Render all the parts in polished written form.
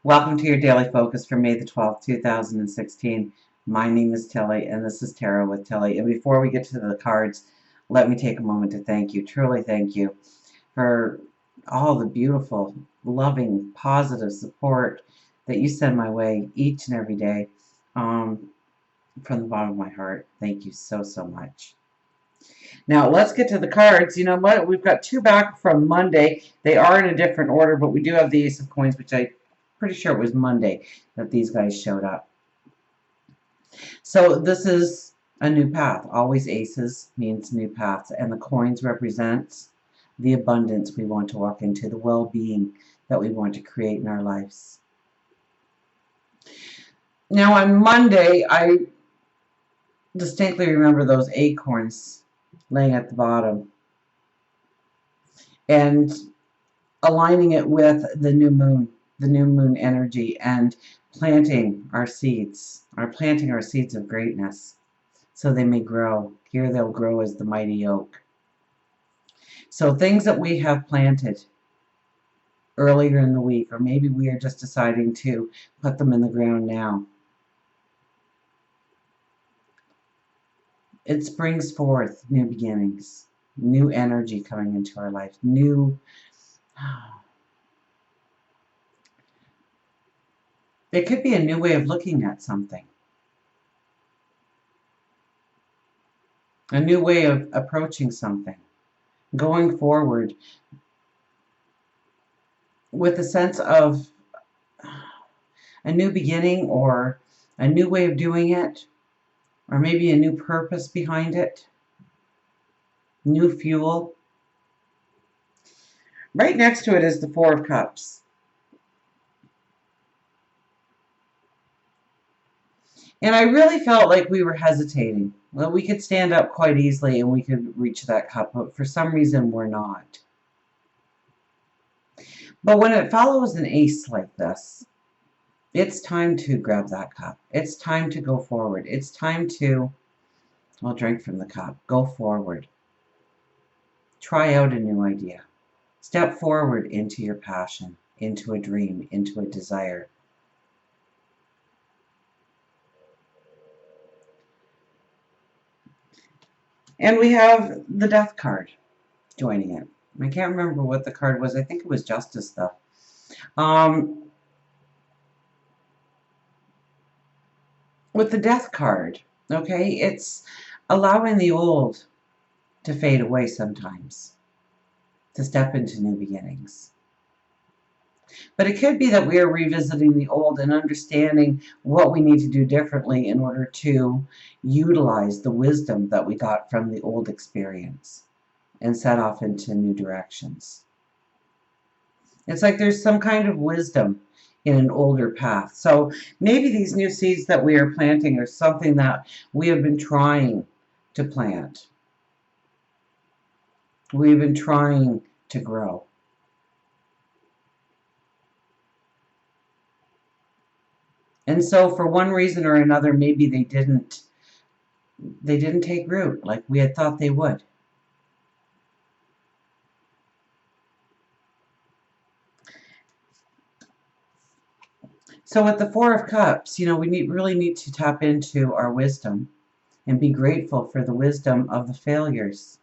Welcome to your daily focus for May the 12th, 2016. My name is Tilly, and this is Tarot with Tilly. And before we get to the cards, let me take a moment to thank you, truly thank you, for all the beautiful, loving, positive support that you send my way each and every day. From the bottom of my heart, thank you so, so much. Now, let's get to the cards. You know what? We've got two back from Monday. They are in a different order, but we do have the Ace of Coins, which I'm pretty sure it was Monday that these guys showed up. So this is a new path. Always aces means new paths, and the coins represent the abundance we want to walk into, the well-being that we want to create in our lives. Now, on Monday, I distinctly remember those acorns laying at the bottom and aligning it with the new moon energy, and planting our seeds of greatness so they may grow. Here they'll grow as the mighty oak. So things that we have planted earlier in the week, or maybe we are just deciding to put them in the ground now, it springs forth new beginnings, new energy coming into our life, new it could be a new way of looking at something, a new way of approaching something, going forward with a sense of a new beginning, or a new way of doing it, or maybe a new purpose behind it, new fuel. Right next to it is the Four of Cups. And I really felt like we were hesitating. Well, we could stand up quite easily and we could reach that cup, but for some reason we're not. But when it follows an ace like this, it's time to grab that cup. It's time to go forward. It's time to, well, drink from the cup. Go forward. Try out a new idea. Step forward into your passion, into a dream, into a desire. And we have the Death card joining it. I can't remember what the card was. I think it was Justice, though. With the Death card, okay, it's allowing the old to fade away sometimes, to step into new beginnings. But it could be that we are revisiting the old and understanding what we need to do differently in order to utilize the wisdom that we got from the old experience and set off into new directions. It's like there's some kind of wisdom in an older path. So maybe these new seeds that we are planting are something that we have been trying to plant. We've been trying to grow. And so for one reason or another, maybe they didn't take root like we had thought they would. So with the Four of Cups, you know, we really need to tap into our wisdom and be grateful for the wisdom of the failures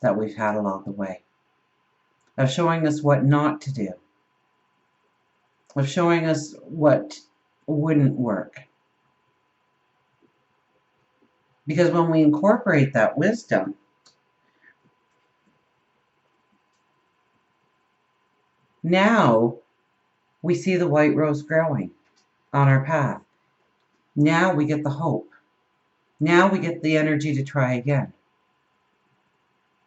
that we've had along the way, of showing us what not to do, of showing us what wouldn't work. Because when we incorporate that wisdom, now we see the white rose growing on our path. Now we get the hope. Now we get the energy to try again.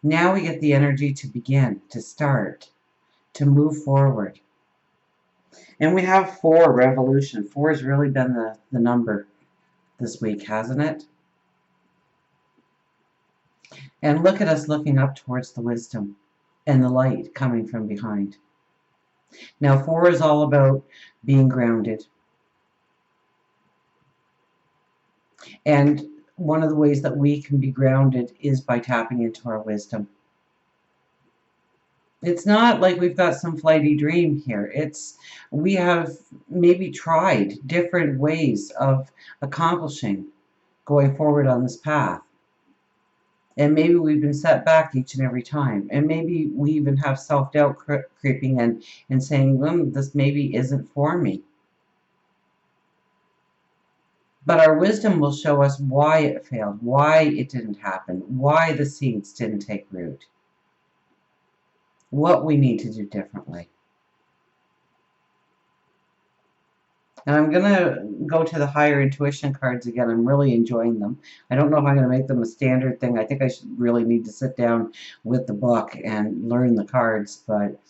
Now we get the energy to begin, to start, to move forward. And we have 4, revolution. 4 has really been the number this week, hasn't it? And look at us looking up towards the wisdom and the light coming from behind. Now 4 is all about being grounded. And one of the ways that we can be grounded is by tapping into our wisdom. It's not like we've got some flighty dream here. We have maybe tried different ways of accomplishing going forward on this path. And maybe we've been set back each and every time. And maybe we even have self-doubt creeping in and saying, this maybe isn't for me. But our wisdom will show us why it failed, why it didn't happen, why the seeds didn't take root, what we need to do differently. And I'm going to go to the higher intuition cards again. I'm really enjoying them. I don't know if I'm going to make them a standard thing. I think I should really need to sit down with the book and learn the cards. But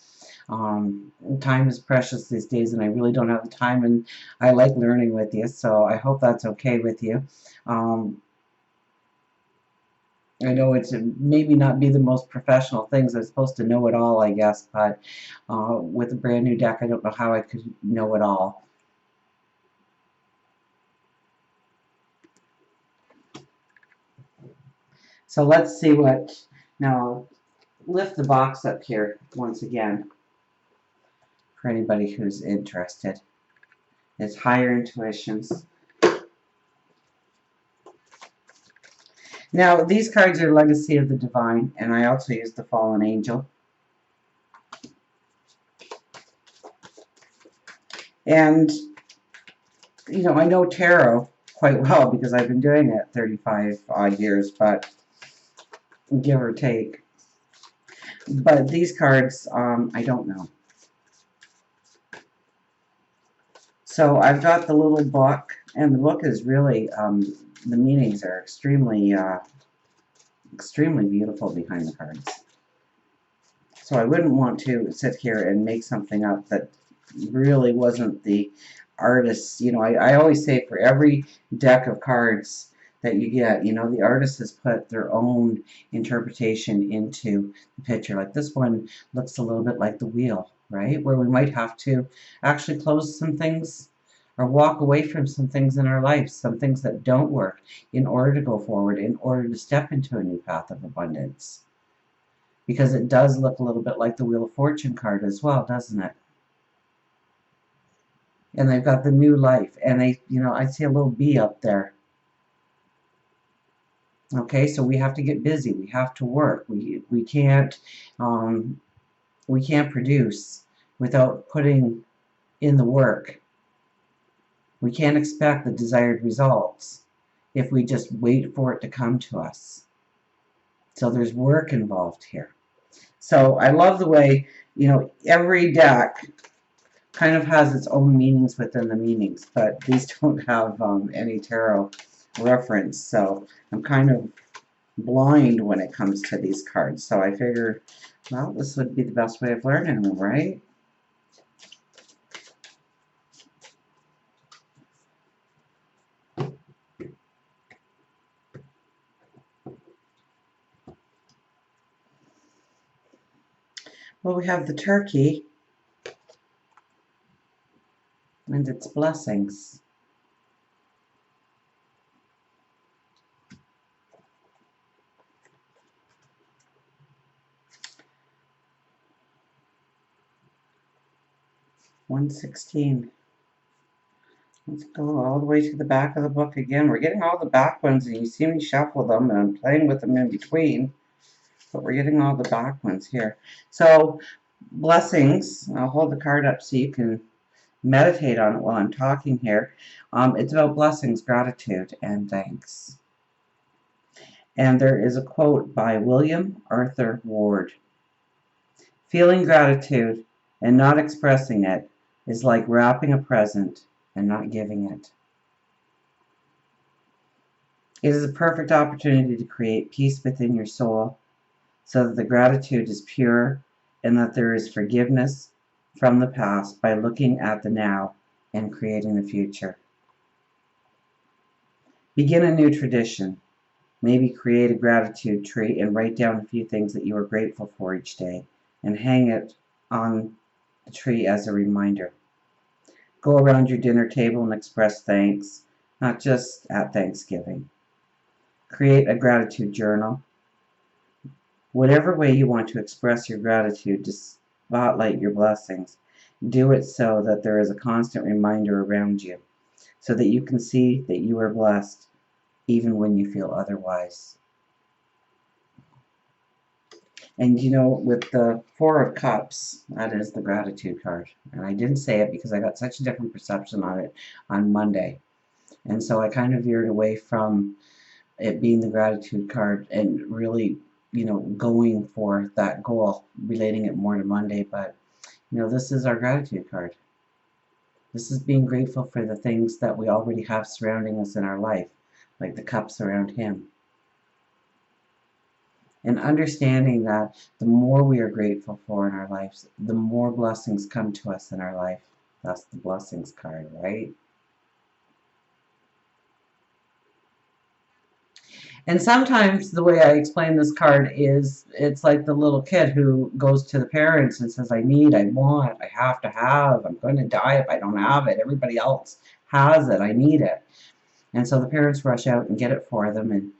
time is precious these days, and I really don't have the time. And I like learning with you, so I hope that's okay with you. I know it's maybe not be the most professional things. I'm supposed to know it all, I guess. But with a brand new deck, I don't know how I could know it all. So let's see what, now lift the box up here once again for anybody who's interested. It's higher intuitions. Now these cards are Legacy of the Divine, and I also use the Fallen Angel. And, you know, I know tarot quite well because I've been doing it 35 odd years, but give or take. But these cards, I don't know. So I've got the little book, and the book is really, the meanings are extremely, extremely beautiful behind the cards. So I wouldn't want to sit here and make something up that really wasn't the artist's. You know, I always say for every deck of cards that you get, you know, the artist has put their own interpretation into the picture. Like this one looks a little bit like the wheel, right? Where we might have to actually close some things or walk away from some things in our lives, some things that don't work, in order to go forward, in order to step into a new path of abundance. Because it does look a little bit like the Wheel of Fortune card as well, doesn't it? And they've got the new life, and they, you know, I see a little bee up there. Okay, so we have to get busy. We have to work. We can't produce without putting in the work. We can't expect the desired results if we just wait for it to come to us. So there's work involved here. So I love the way, you know, every deck kind of has its own meanings within the meanings, but these don't have any tarot reference, so I'm kind of blind when it comes to these cards. So I figure, well, this would be the best way of learning them, right? Well, we have the turkey and its blessings. $116. Let's go all the way to the back of the book again. We're getting all the back ones, and you see me shuffle them, and I'm playing with them in between. But we're getting all the back ones here. So, blessings. I'll hold the card up so you can meditate on it while I'm talking here. It's about blessings, gratitude, and thanks. And there is a quote by William Arthur Ward. Feeling gratitude and not expressing it is like wrapping a present and not giving it. It is a perfect opportunity to create peace within your soul so that the gratitude is pure and that there is forgiveness from the past by looking at the now and creating the future. Begin a new tradition. Maybe create a gratitude tree and write down a few things that you are grateful for each day and hang it on the tree as a reminder. Go around your dinner table and express thanks, not just at Thanksgiving. Create a gratitude journal. Whatever way you want to express your gratitude, spotlight your blessings. Do it so that there is a constant reminder around you, so that you can see that you are blessed even when you feel otherwise. And you know, with the Four of Cups, that is the gratitude card. And I didn't say it because I got such a different perception on it on Monday. And so I kind of veered away from it being the gratitude card and really, going for that goal, relating it more to Monday. But, this is our gratitude card. This is being grateful for the things that we already have surrounding us in our life, like the cups around him. And understanding that the more we are grateful for in our lives, the more blessings come to us in our life. That's the blessings card, right? And sometimes the way I explain this card is it's like the little kid who goes to the parents and says, I need, I want, I have to have, I'm going to die if I don't have it. Everybody else has it. I need it. And so the parents rush out and get it for them, and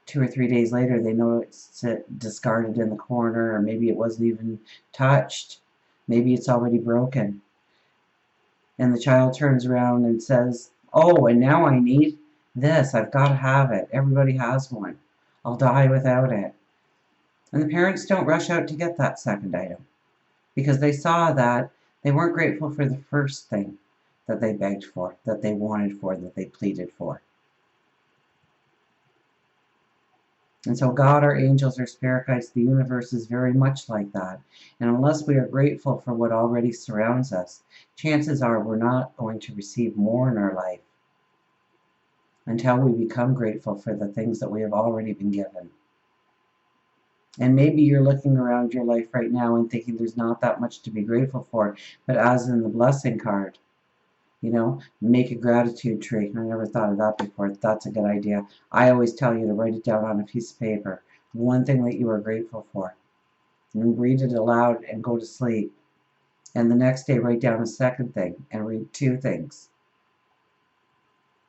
2 or 3 days later they know it's discarded in the corner, or maybe it wasn't even touched. Maybe it's already broken. And the child turns around and says, oh, and now I need this. I've got to have it. Everybody has one. I'll die without it. And the parents don't rush out to get that second item because they saw that they weren't grateful for the first thing that they begged for, that they wanted for, that they pleaded for. And so God, our angels, our spirit guides, the universe is very much like that. And unless we are grateful for what already surrounds us, chances are we're not going to receive more in our life until we become grateful for the things that we have already been given. And maybe you're looking around your life right now and thinking there's not that much to be grateful for, but as in the blessing card, make a gratitude tree. I never thought of that before. That's a good idea. I always tell you to write it down on a piece of paper. One thing that you are grateful for. And read it aloud and go to sleep. And the next day write down a second thing and read two things.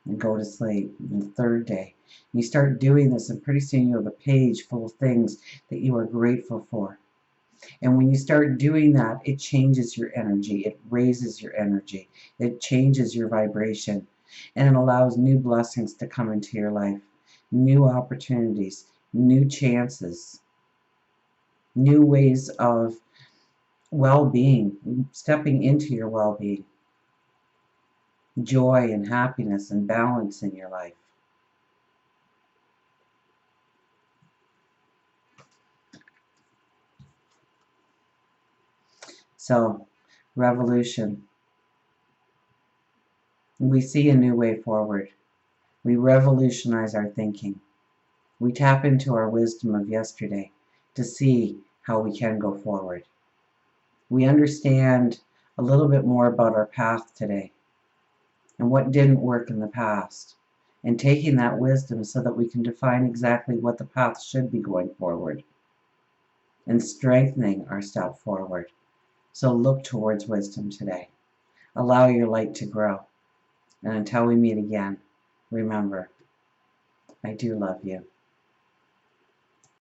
And go to sleep. And the third day. And you start doing this, and pretty soon you have a page full of things that you are grateful for. And when you start doing that, it changes your energy. It raises your energy. It changes your vibration. And it allows new blessings to come into your life. New opportunities. New chances. New ways of well-being. Stepping into your well-being. Joy and happiness and balance in your life. So, revolution. We see a new way forward. We revolutionize our thinking. We tap into our wisdom of yesterday to see how we can go forward. We understand a little bit more about our path today and what didn't work in the past, and taking that wisdom so that we can define exactly what the path should be going forward and strengthening our step forward. So look towards wisdom today. Allow your light to grow. And until we meet again, remember, I do love you.